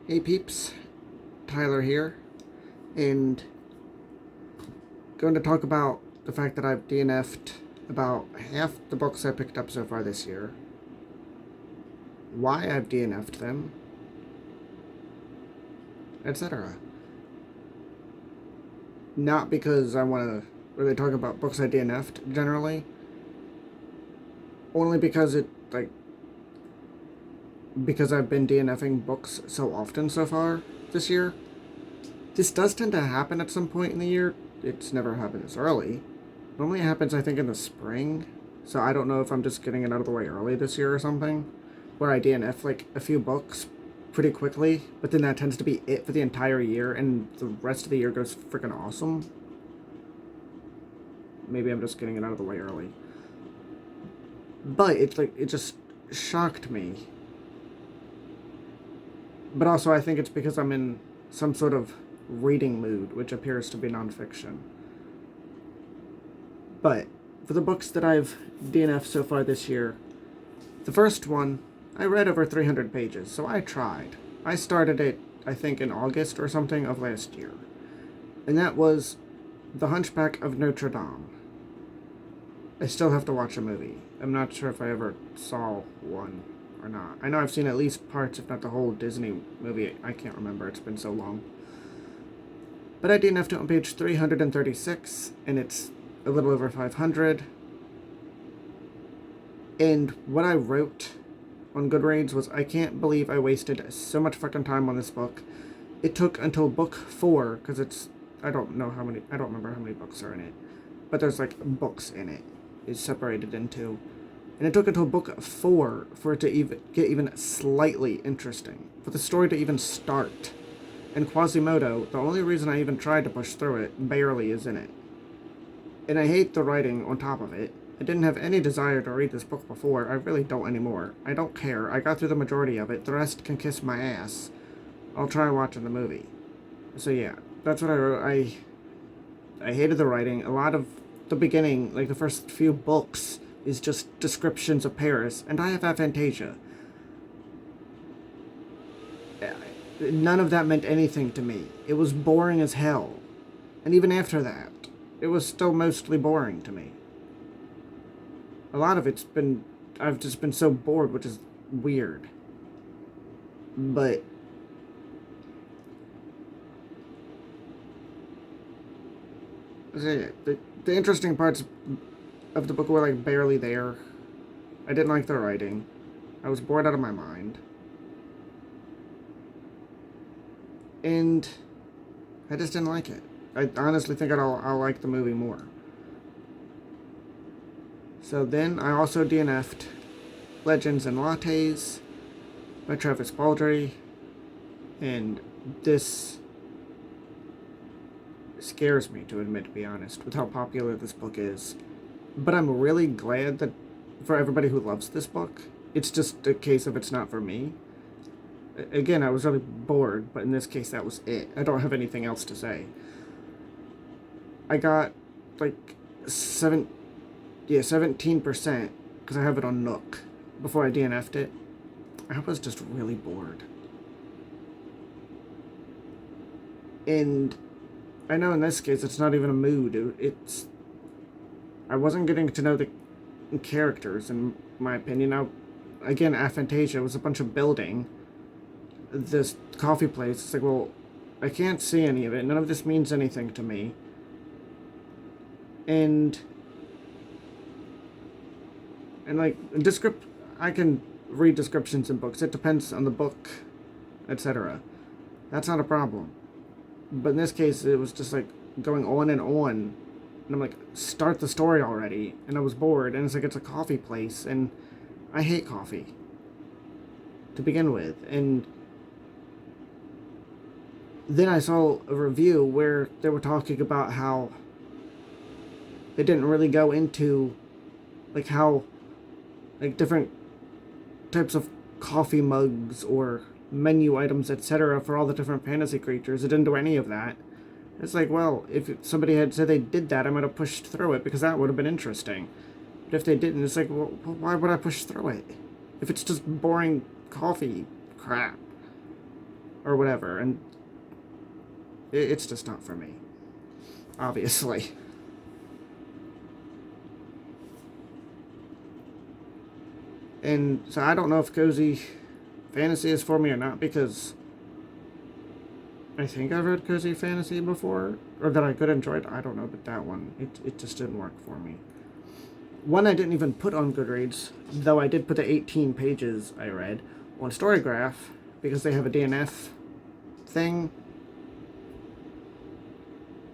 Hey peeps, Tyler here, and going to talk about the fact that I've DNF'd about half the books I picked up so far this year, why I've DNF'd them, etc. Not because I want to really talk about books I DNF'd generally, only because because I've been DNFing books so often so far this year. This does tend to happen at some point in the year. It's never happened this early. Normally it happens, I think, in the spring. So I don't know if I'm just getting it out of the way early this year or something. Where I DNF like a few books pretty quickly, but then that tends to be it for the entire year, and the rest of the year goes freaking awesome. Maybe I'm just getting it out of the way early. But it just shocked me. But also I think it's because I'm in some sort of reading mood, which appears to be nonfiction. But for the books that I've DNF'd so far this year, the first one, I read over 300 pages, so I tried. I started it, I think, in August or something of last year. And that was The Hunchback of Notre-Dame. I still have to watch a movie. I'm not sure if I ever saw one or not. I know I've seen at least parts, if not the whole Disney movie. I can't remember, it's been so long. But I DNF'd it on page 336, and it's a little over 500. And what I wrote on Goodreads was, I can't believe I wasted so much fucking time on this book. It took until book 4, because I don't remember how many books are in it, but there's like books in it. It's separated into. And it took until book 4 for it to get even slightly interesting, for the story to even start. And Quasimodo, the only reason I even tried to push through it, barely is in it. And I hate the writing on top of it. I didn't have any desire to read this book before. I really don't anymore. I don't care. I got through the majority of it. The rest can kiss my ass. I'll try watching the movie. So yeah, that's what I wrote. I hated the writing. A lot of the beginning, like the first few books, is just descriptions of Paris, and I have aphantasia. None of that meant anything to me. It was boring as hell. And even after that, it was still mostly boring to me. A lot of I've just been so bored, which is weird. But the interesting parts of the book were like barely there. I didn't like the writing. I was bored out of my mind. And I just didn't like it. I honestly think I'll like the movie more. So then I also DNF'd Legends and Lattes by Travis Baldree. And this scares me, to admit, to be honest, with how popular this book is. But I'm really glad that for everybody who loves this book, it's just a case of it's not for me. Again, I was really bored, but in this case, that was it. I don't have anything else to say. I got like 17%, because I have it on Nook, before I DNF'd it. I was just really bored. And I know in this case, it's not even a mood. I wasn't getting to know the characters, in my opinion. Again, aphantasia was a bunch of building. This coffee place, it's like, well, I can't see any of it. None of this means anything to me. And like, I can read descriptions in books. It depends on the book, etc. That's not a problem. But in this case, it was just like going on and on. And I'm like, start the story already. And I was bored. And it's like, it's a coffee place. And I hate coffee to begin with. And then I saw a review where they were talking about how they didn't really go into like how like different types of coffee mugs or menu items, etc., for all the different fantasy creatures. It didn't do any of that. It's like, well, if somebody had said they did that, I might have pushed through it because that would have been interesting. But if they didn't, it's like, well, why would I push through it? If it's just boring coffee crap. or whatever, and it's just not for me, obviously. And so I don't know if cozy fantasy is for me or not, because I think I've read cozy fantasy before, or that I could enjoy it. I don't know, but that one, it just didn't work for me. One I didn't even put on Goodreads, though I did put the 18 pages I read on Storygraph, because they have a DNF thing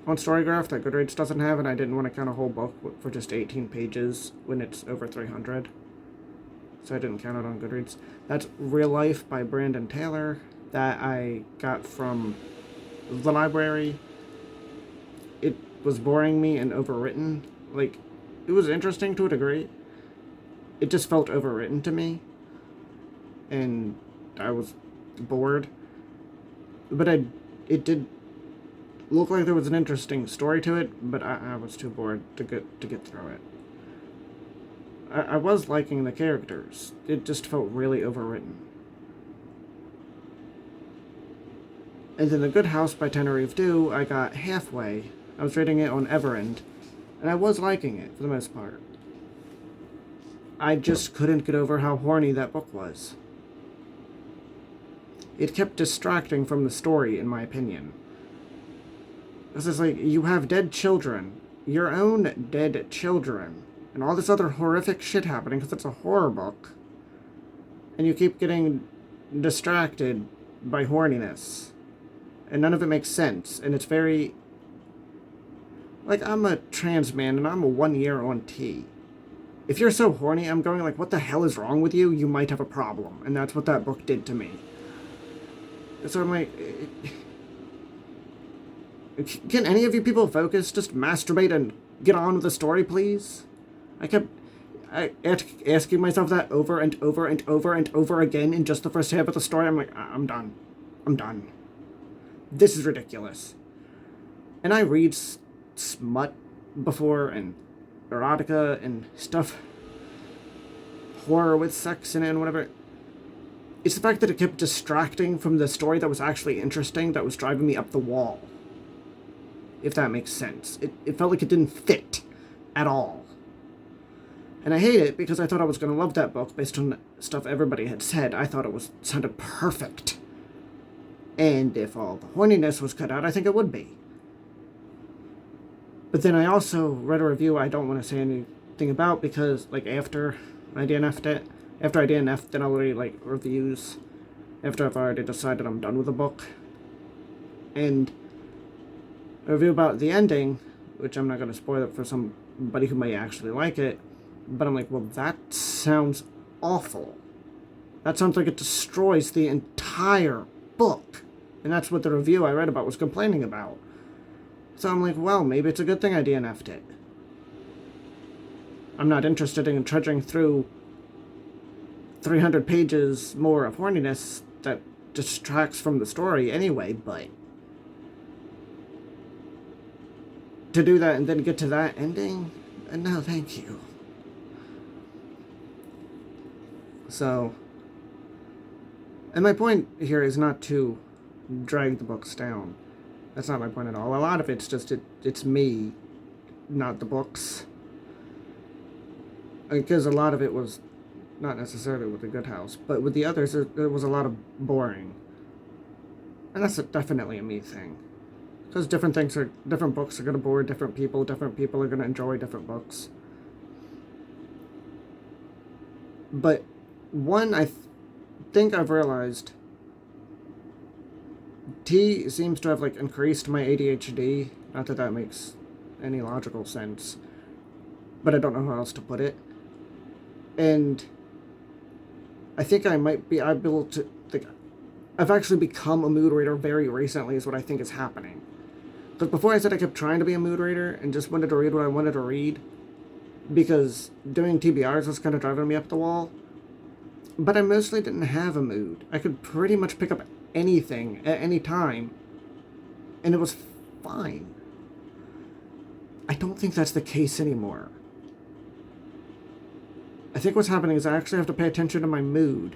on Storygraph that Goodreads doesn't have, and I didn't want to count a whole book for just 18 pages when it's over 300. So I didn't count it on Goodreads. That's Real Life by Brandon Taylor that I got from the library. It was boring me and overwritten. Like, it was interesting to a degree. It just felt overwritten to me. And I was bored. But it did look like there was an interesting story to it, but I was too bored to get through it. I was liking the characters. It just felt really overwritten. And then The Good House by Tenerife Dew, I got halfway. I was reading it on Everend, and I was liking it for the most part. I just couldn't get over how horny that book was. It kept distracting from the story, in my opinion. This is like, you have dead children, your own dead children, and all this other horrific shit happening because it's a horror book. And you keep getting distracted by horniness. And none of it makes sense. And it's very... Like, I'm a trans man and I'm a 1 year on T. If you're so horny, I'm going like, what the hell is wrong with you? You might have a problem. And that's what that book did to me. So I'm like... Can any of you people focus? Just masturbate and get on with the story, please? I kept asking myself that over and over and over and over again in just the first half of the story. I'm like, I'm done. I'm done. This is ridiculous. And I read smut before, and erotica and stuff. Horror with sex in it and whatever. It's the fact that it kept distracting from the story that was actually interesting that was driving me up the wall. If that makes sense. It felt like it didn't fit at all. And I hate it because I thought I was going to love that book based on stuff everybody had said. I thought it sounded perfect. And if all the horniness was cut out, I think it would be. But then I also read a review I don't want to say anything about because, like, after I DNF'd it, after I DNF'd, then I'll read, like, reviews after I've already decided I'm done with the book. And a review about the ending, which I'm not going to spoil it for somebody who may actually like it, but I'm like, well, that sounds awful. That sounds like it destroys the entire book. And that's what the review I read about was complaining about. So I'm like, well, maybe it's a good thing I DNF'd it. I'm not interested in trudging through 300 pages more of horniness that distracts from the story anyway, but to do that and then get to that ending? No, thank you. So, and my point here is not to drag the books down. That's not my point at all. A lot of it's just, it's me, not the books. Because a lot of it was not necessarily with The Good House, but with the others, there was a lot of boring. And that's definitely a me thing. Because different books are going to bore different people are going to enjoy different books. But one, I think I've realized, T seems to have, like, increased my ADHD. Not that that makes any logical sense, but I don't know how else to put it. And I think I might be able to, like, I've actually become a mood reader very recently is what I think is happening. Because before I said I kept trying to be a mood reader and just wanted to read what I wanted to read because doing TBRs was kind of driving me up the wall. But I mostly didn't have a mood. I could pretty much pick up anything at any time, and it was fine. I don't think that's the case anymore. I think what's happening is I actually have to pay attention to my mood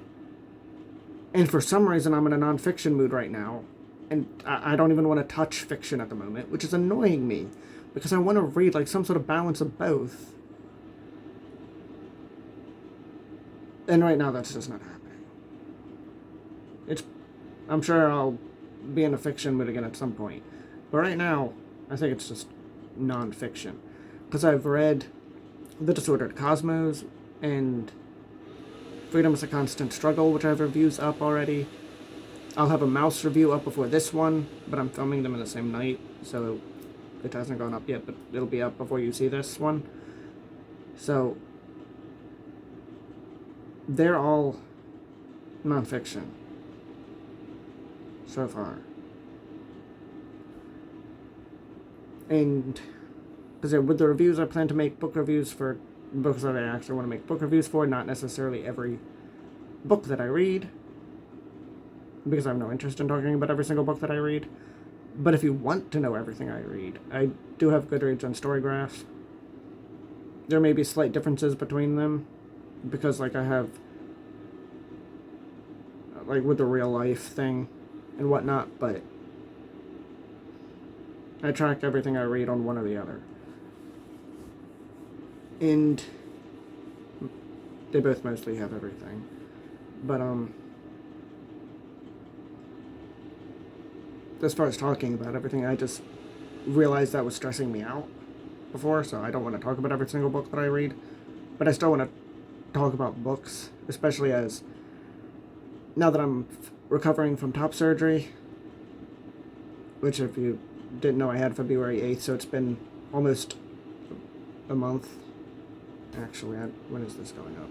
And for some reason, I'm in a nonfiction mood right now. And I don't even want to touch fiction at the moment, which is annoying me. Because I want to read, like, some sort of balance of both. And right now, that's just not happening. I'm sure I'll be in a fiction mood again at some point. But right now, I think it's just nonfiction. Because I've read The Disordered Cosmos and Freedom is a Constant Struggle, which I have reviews up already. I'll have a mouse review up before this one, but I'm filming them in the same night, so it hasn't gone up yet, but it'll be up before you see this one. So, they're all nonfiction so far. And because with the reviews, I plan to make book reviews for books that I actually want to make book reviews for, not necessarily every book that I read, because I have no interest in talking about every single book that I read. But if you want to know everything I read, I do have Goodreads and Storygraph. There may be slight differences between them, because, like, I have, like, with the real life thing and whatnot, but I track everything I read on one or the other. And they both mostly have everything. But, as far as talking about everything, I just realized that was stressing me out before, so I don't want to talk about every single book that I read. But I still want to talk about books, especially as now that I'm recovering from top surgery, which, if you didn't know, I had February 8th, so it's been almost a month. Actually, when is this going up?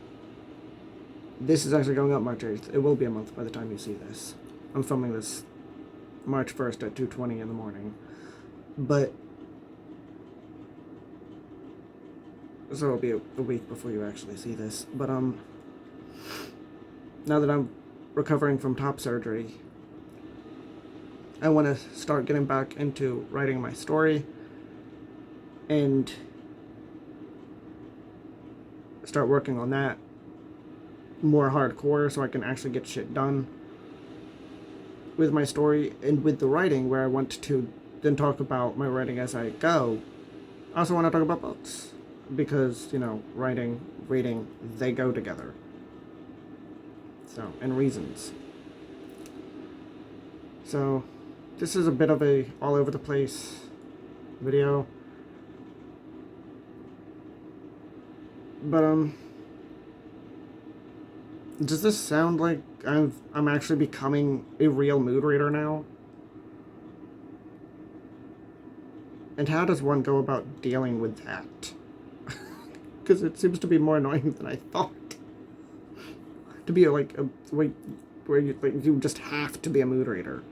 This is actually going up March 8th. It will be a month by the time you see this. I'm filming this March 1st at 2:20 in the morning. But, so it'll be a week before you actually see this. But, now that I'm recovering from top surgery, I want to start getting back into writing my story and start working on that more hardcore so I can actually get shit done with my story and with the writing, where I want to then talk about my writing as I go. I also want to talk about books because, writing, reading, they go together. So, and reasons. So, this is a bit of a all over the place video. But, does this sound like I'm actually becoming a real mood reader now? And how does one go about dealing with that? Because it seems to be more annoying than I thought. To be like a where you just have to be a mood reader.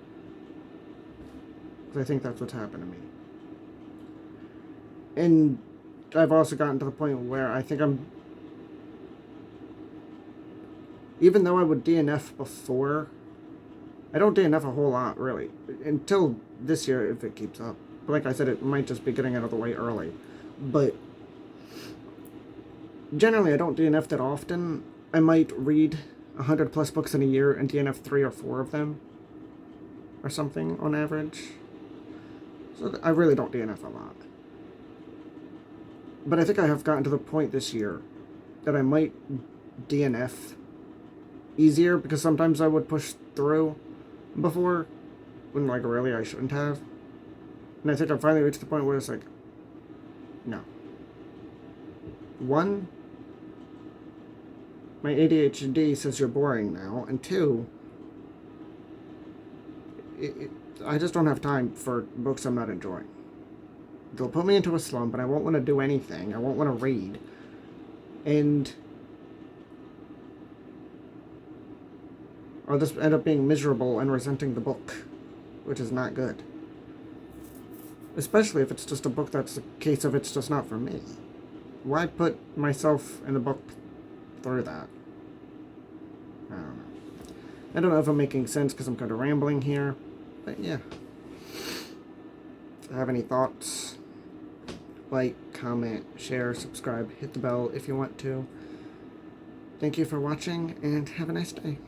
Because I think that's what's happened to me. And I've also gotten to the point where I think I'm, even though I would DNF before, I don't DNF a whole lot, really. Until this year, if it keeps up. But like I said, it might just be getting out of the way early. But generally, I don't DNF that often. I might read 100 plus books in a year and DNF 3 or 4 of them. Or something, on average. So I really don't DNF a lot. But I think I have gotten to the point this year that I might DNF easier, because sometimes I would push through before when, like, really I shouldn't have. And I think I finally reached the point where it's like, no. One, my ADHD says you're boring now, and two, I just don't have time for books I'm not enjoying. They'll put me into a slump, and I won't want to do anything. I won't want to read. And I'll just end up being miserable and resenting the book, which is not good. Especially if it's just a book that's a case of it's just not for me. Why put myself in the book through that? I don't know. I don't know if I'm making sense because I'm kind of rambling here, but yeah. If you have any thoughts, like, comment, share, subscribe, hit the bell if you want to. Thank you for watching, and have a nice day.